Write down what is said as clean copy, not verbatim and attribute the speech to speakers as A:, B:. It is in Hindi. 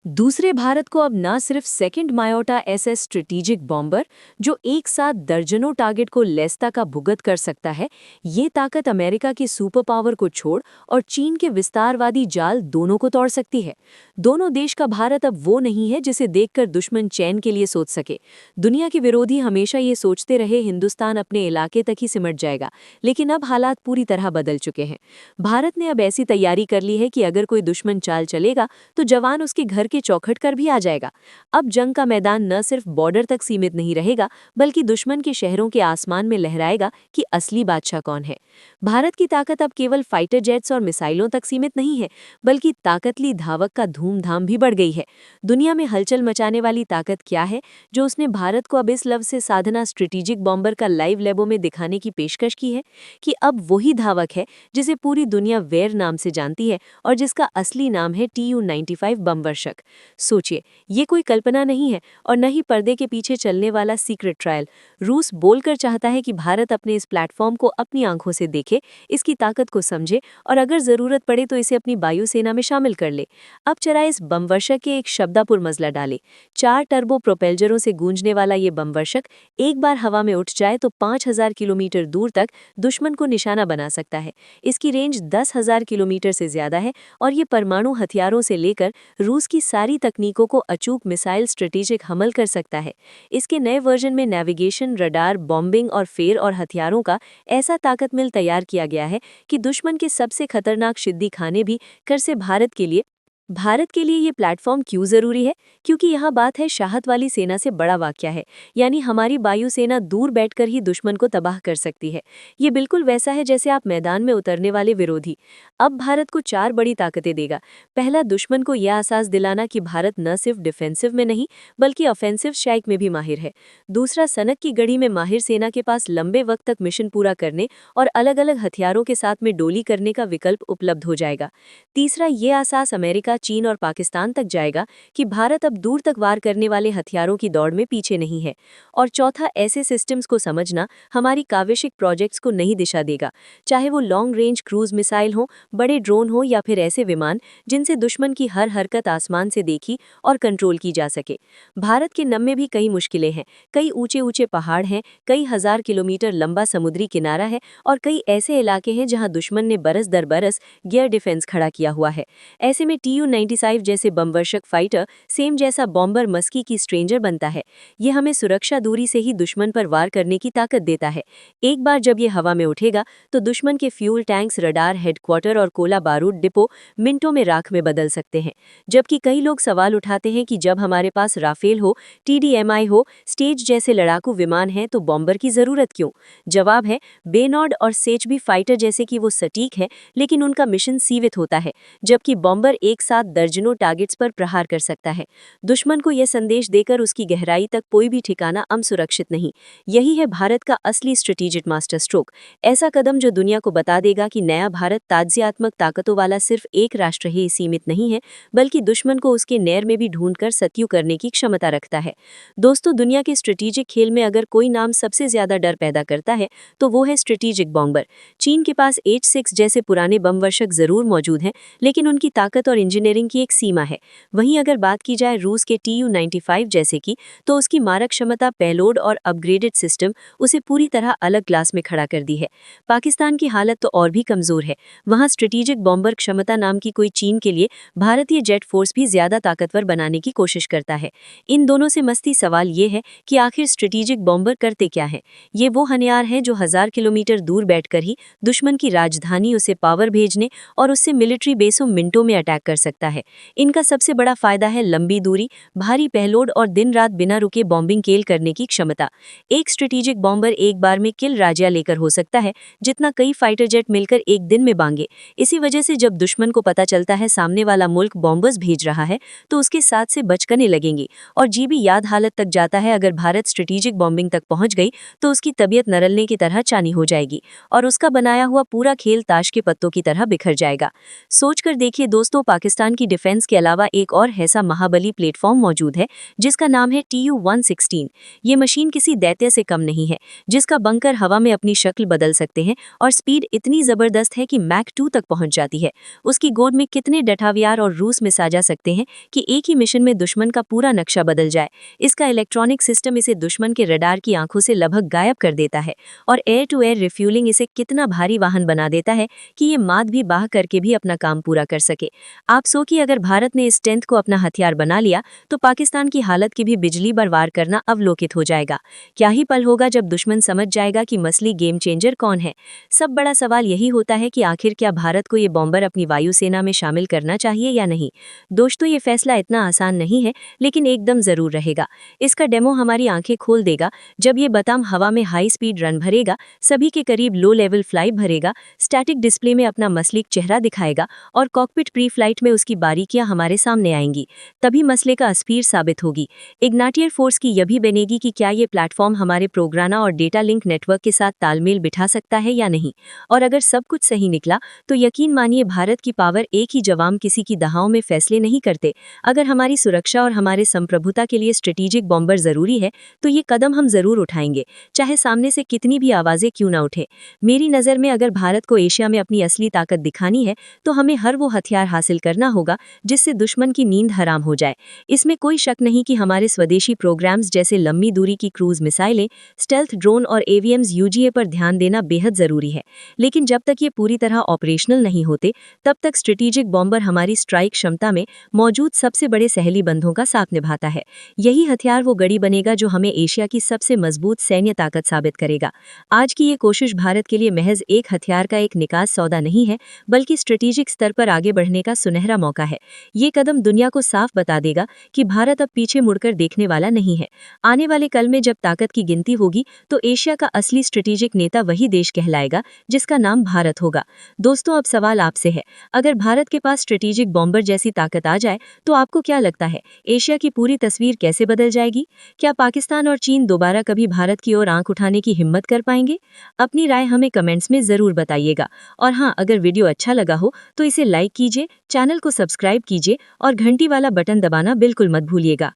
A: दूसरे भारत को अब न सिर्फ सेकंड मायोटा एसएस स्ट्रेटेजिक बॉम्बर जो एक साथ दर्जनों टारगेट को लेस्ता का भुगत कर सकता है, ये ताकत अमेरिका की सुपर पावर को छोड़ और चीन के विस्तारवादी जाल दोनों को तोड़ सकती है। दोनों देश का भारत अब वो नहीं है जिसे देखकर दुश्मन चैन के लिए सोच सके। दुनिया के विरोधी हमेशा ये सोचते रहे हिंदुस्तान अपने इलाके तक ही सिमट जाएगा, लेकिन अब हालात पूरी तरह बदल चुके हैं। भारत ने अब ऐसी तैयारी कर ली है कि अगर कोई दुश्मन चाल चलेगा तो जवान उसके घर के चौखट कर भी आ जाएगा। अब जंग का मैदान न सिर्फ बॉर्डर तक सीमित नहीं रहेगा, बल्कि दुश्मन के शहरों के आसमान में लहराएगा कि असली बादशाह कौन है। भारत की ताकत अब केवल फाइटर जेट्स और मिसाइलों तक सीमित नहीं है, बल्कि ताकतली धावक का धूमधाम भी बढ़ गई है। दुनिया में हलचल मचाने वाली ताकत क्या है जो उसने भारत को अब इस लव से साधना स्ट्रेटेजिक बॉम्बर का लाइव लैबों में दिखाने की पेशकश की है कि अब वही धावक है जिसे पूरी दुनिया वेयर नाम से जानती है और जिसका असली नाम है TU-95 बमवर्षक। सोचिए, ये कोई कल्पना नहीं है और न ही पर्दे के पीछे चलने वाला सीक्रेट ट्रायल। रूस बोलकर चाहता है कि भारत अपने इस प्लेटफॉर्म को अपनी आंखों से देखे, इसकी ताकत को समझे और अगर जरूरत पड़े तो इसे अपनी वायुसेना में शामिल कर ले। अब चला इस बमवर्षक के एक शब्दापुर मजला डाले। 4 टर्बो प्रोपेलरों से गूंजने वाला ये बमवर्षक एक बार हवा में उठ जाए तो 5000 किलोमीटर दूर तक दुश्मन को निशाना बना सकता है। इसकी रेंज 10,000 किलोमीटर से ज्यादा है और ये परमाणु हथियारों से लेकर रूस की सारी तकनीकों को अचूक मिसाइल स्ट्रेटेजिक हमल कर सकता है। इसके नए वर्जन में नेविगेशन, रडार, बॉम्बिंग और फेर और हथियारों का ऐसा ताकत मिल तैयार किया गया है कि दुश्मन के सबसे खतरनाक शिद्दी खाने भी कर से भारत के लिए ये प्लेटफॉर्म क्यों जरूरी है? क्योंकि यहाँ बात है शाहत वाली सेना से बड़ा वाकया है, यानी हमारी वायुसेना दूर बैठकर ही दुश्मन को तबाह कर सकती है। ये बिल्कुल वैसा है जैसे आप मैदान में उतरने वाले विरोधी। अब भारत को 4 बड़ी ताकतें देगा। पहला, दुश्मन को यह एहसास दिलाना कि भारत न सिर्फ डिफेंसिव में नहीं बल्कि ऑफेंसिव स्ट्राइक में भी माहिर है। दूसरा, सनक की गढ़ी में माहिर सेना के पास लंबे वक्त तक मिशन पूरा करने और अलग अलग हथियारों के साथ में डोली करने का विकल्प उपलब्ध हो जाएगा। तीसरा, ये एहसास अमेरिका, चीन और पाकिस्तान तक जाएगा कि भारत अब दूर तक वार करने वाले हथियारों की दौड़ में पीछे नहीं है। और चौथा, ऐसे सिस्टम्स को समझना हमारी काविशिक प्रोजेक्ट्स को नई दिशा देगा, चाहे वो लॉन्ग रेंज क्रूज मिसाइल हो, बड़े ड्रोन हो या फिर ऐसे विमान जिनसे दुश्मन की हर हरकत आसमान से देखी और कंट्रोल की जा सके। भारत के नम में भी कई मुश्किलें हैं, कई ऊंचे ऊंचे पहाड़ हैं, कई हजार किलोमीटर लंबा समुद्री किनारा है और कई ऐसे इलाके हैं जहां दुश्मन ने बरस दर बरस गियर डिफेंस खड़ा किया हुआ है। ऐसे में TU-95 जैसे बमवर्षक फाइटर सेम जैसा बॉम्बर मस्की की स्ट्रेंजर बनता है। ये हमें सुरक्षा दूरी से ही दुश्मन पर वार करने की ताकत देता है। एक बार जब ये हवा में उठेगा तो दुश्मन के फ्यूल टैंक्स, रडार, हेडक्वार्टर और कोला बारूद डिपो मिनटों में राख में बदल सकते हैं। जबकि कई लोग सवाल उठाते हैं कि जब हमारे पास राफेल हो, TDMI हो, स्टेज जैसे लड़ाकू विमान हैं तो बॉम्बर की जरूरत क्यों? जवाब है, बेनॉर्ड और सेज भी फाइटर जैसे कि वो सटीक है, लेकिन उनका मिशन सीमित होता है, जबकि बॉम्बर एक साथ दर्जनों टारगेट्स पर प्रहार कर सकता है। दुश्मन को यह संदेश देकर उसकी गहराई तक कोई भी ठिकाना सुरक्षित नहीं। यही है भारत का असली स्ट्रेटेजिक मास्टर स्ट्रोक, ऐसा कदम जो दुनिया को बता देगा कि नया भारत ताज्यात्मक ताकतों वाला सिर्फ एक राष्ट्र ही सीमित नहीं है, बल्कि दुश्मन को उसके नैर में भी ढूंढकर सत्य करने की क्षमता रखता है। दोस्तों, दुनिया के स्ट्रेटेजिक खेल में अगर कोई नाम सबसे ज्यादा डर पैदा करता है तो वो है स्ट्रेटेजिक बॉम्बर। चीन के पास H-6 जैसे पुराने बमवर्षक जरूर मौजूद हैं, लेकिन उनकी ताकत और इंजीनियरिंग की एक सीमा है। वहीं अगर बात की जाए रूस के TU-95 जैसे की, तो उसकी मारक क्षमता, पेलोड और अपग्रेडेड सिस्टम उसे पूरी तरह अलग क्लास में खड़ा कर दी है। पाकिस्तान की हालत तो और भी कमजोर है। वहां स्ट्रेटेजिक बॉम्बर क्षमता नाम की कोई चीन के लिए भारतीय जेट फोर्स भी ज्यादा ताकतवर बनाने की कोशिश करता है। इन दोनों से मस्ती सवाल ये है कि आखिर स्ट्रेटेजिक बॉम्बर करते क्या है? ये वो हथियार हैं जो 1000 किलोमीटर दूर बैठकर ही दुश्मन की राजधानी उसे पावर भेजने और उससे मिलिट्री बेसों मिनटों में अटैक कर सकता है। इनका सबसे बड़ा फायदा है लंबी दूरी, भारी पेलोड और दिन रात बिना रुके बॉम्बिंग केल करने की क्षमता। एक स्ट्रेटेजिक बॉम्बर एक बार में किल राज्य लेकर हो सकता है जितना कई फाइटर जेट मिलकर एक दिन में बांगे। इसी वजह से जब दुश्मन को पता चलता है सामने वाला मुल्क बॉम्बर्स भेज रहा है तो उसके साथ से बचकने लगेंगी और जी भी याद हालत तक जाता है अगर भारत स्ट्रेटेजिक बॉम्बिंग तक पहुंच गई तो उसकी तबीयत नरलने की तरह चानी हो जाएगी और उसका बनाया हुआ पूरा खेल ताश के पत्तों की तरह बिखर जाएगा। सोचकर देखिए दोस्तों, पाकिस्तान पाकिस्तान की डिफेंस के अलावा एक और ऐसा महाबली प्लेटफॉर्म मौजूद है जिसका नाम है TU-116। ये मशीन किसी दैत्य से कम नहीं है, जिसका बंकर हवा में अपनी शक्ल बदल सकते हैं और स्पीड इतनी जबरदस्त है कि मैक 2 तक पहुंच जाती है। उसकी गोद में कितने डठावियार और रूस में साजा सकते हैं कि एक ही मिशन में दुश्मन का पूरा नक्शा बदल जाए। इसका इलेक्ट्रॉनिक सिस्टम इसे दुश्मन के रडार की आंखों से लगभग गायब कर देता है और एयर टू एयर रिफ्यूलिंग इसे कितना भारी वाहन बना देता है कि ये मात भी बाह करके भी अपना काम पूरा कर सके। आप सोचिए, अगर भारत ने इस स्ट्रेंथ को अपना हथियार बना लिया तो पाकिस्तान की हालत की भी बिजली पर वार करना अवलोकित हो जाएगा। क्या ही पल होगा जब दुश्मन समझ जाएगा कि मसली गेम चेंजर कौन है। सब बड़ा सवाल यही होता है कि आखिर क्या भारत को ये बॉम्बर अपनी वायुसेना में शामिल करना चाहिए या नहीं। दोस्तों, ये फैसला इतना आसान नहीं है, लेकिन एकदम जरूर रहेगा। इसका डेमो हमारी आंखें खोल देगा। जब ये बटाम हवा में हाई स्पीड रन भरेगा, सभी के करीब लो लेवल फ्लाई भरेगा, स्टैटिक डिस्प्ले में अपना मसलिक चेहरा दिखाएगा और कॉकपिट प्री फ्लाइट में उसकी बारीकियां हमारे सामने आएंगी, तभी मसले का अस्पीर साबित होगी। इग्नाइटर फोर्स की यह भी बनेगी कि क्या ये प्लेटफॉर्म हमारे प्रोग्राना और डेटा लिंक नेटवर्क के साथ तालमेल बिठा सकता है या नहीं। और अगर सब कुछ सही निकला तो यकीन मानिए, भारत की पावर एक ही जवाब किसी की दहाओं में फैसले नहीं करते। अगर हमारी सुरक्षा और हमारे संप्रभुता के लिए स्ट्रेटेजिक बॉम्बर जरूरी है तो ये कदम हम जरूर उठाएंगे, चाहे सामने से कितनी भी आवाजें क्यों ना उठे। मेरी नज़र में अगर भारत को एशिया में अपनी असली ताकत दिखानी है तो हमें हर वो हथियार हासिल करना होगा जिससे दुश्मन की नींद हराम हो जाए। इसमें कोई शक नहीं कि हमारे स्वदेशी प्रोग्राम्स जैसे लंबी दूरी की क्रूज मिसाइलें, स्टेल्थ ड्रोन और AVMs UGA पर ध्यान देना बेहद जरूरी है। लेकिन जब तक ये पूरी तरह ऑपरेशनल नहीं होते, तब तक स्ट्रेटेजिक बॉम्बर हमारी स्ट्राइक क्षमता में मौजूद सबसे बड़े सहेली बंधों का साथ निभाता है। यही हथियार वो गड़ी बनेगा जो हमें एशिया की सबसे मजबूत सैन्य ताकत साबित करेगा। आज की ये कोशिश भारत के लिए महज एक हथियार का एक निकास सौदा नहीं है, बल्कि स्ट्रेटेजिक स्तर पर आगे बढ़ने का सुनहरा मौका है। ये कदम दुनिया को साफ बता देगा कि भारत अब पीछे मुड़कर देखने वाला नहीं है। आने वाले कल में जब ताकत की गिनती होगी तो एशिया का असली स्ट्रेटेजिक नेता वही देश कहलाएगा जिसका नाम भारत होगा। दोस्तों, अब सवाल आपसे है, अगर भारत के पास स्ट्रेटेजिक बॉम्बर जैसी ताकत आ जाए तो आपको क्या लगता है, एशिया की पूरी तस्वीर कैसे बदल जाएगी? क्या पाकिस्तान और चीन दोबारा कभी भारत की ओर आंख उठाने की हिम्मत कर पाएंगे? अपनी राय हमें कमेंट्स में जरूर बताइएगा। और हाँ, अगर वीडियो अच्छा लगा हो तो इसे लाइक कीजिए, चैनल को सब्सक्राइब कीजिए और घंटी वाला बटन दबाना बिल्कुल मत भूलिएगा।